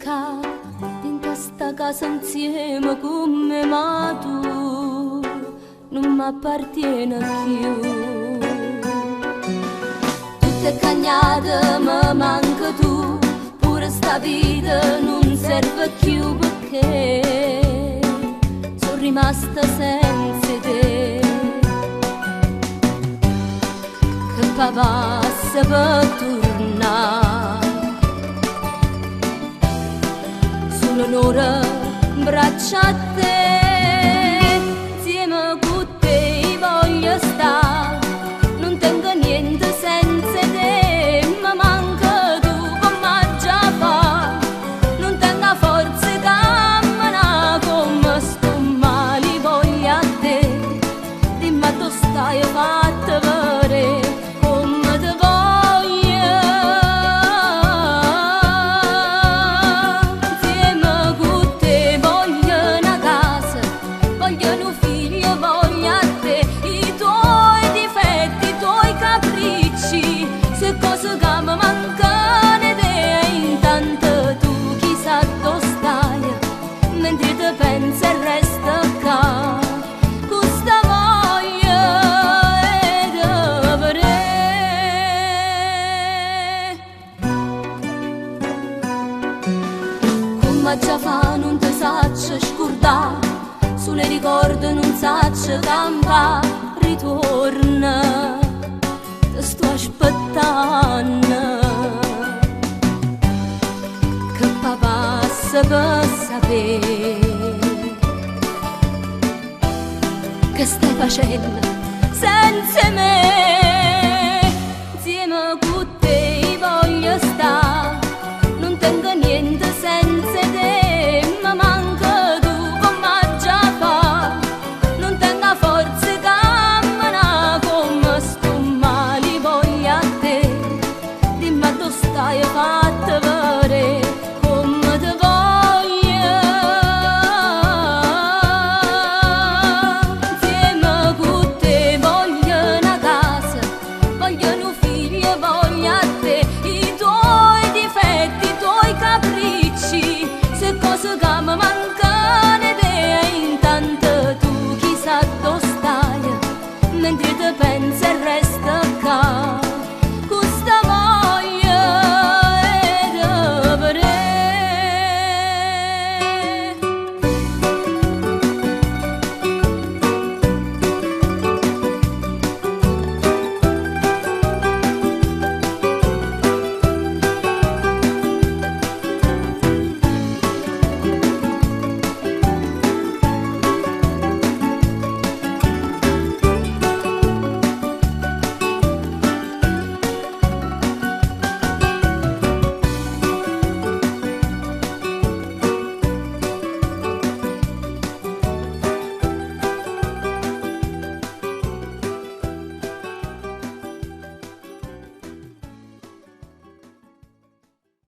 cercare in questa casa insieme con me, ma tu non mi appartieni più. Tutte cagnate mi manca tu, pure sta vita non serve più perché sono rimasta senza te. Che papà se può tornare, solo un'ora in braccia a te, insieme con te voglio stare, non tengo niente senza te, ma manca tu come già fa, non tengo forza di camminare come sto male, voglio a te, dimmi tu stai fatta vedere. Pensa e resta qua, questa voglia è da vedere. Come già fa non ti saccio scordare, sulle ricordi non saccio campare, ritorna, ti sto aspettando, che papà se può sapere che stai facendo senza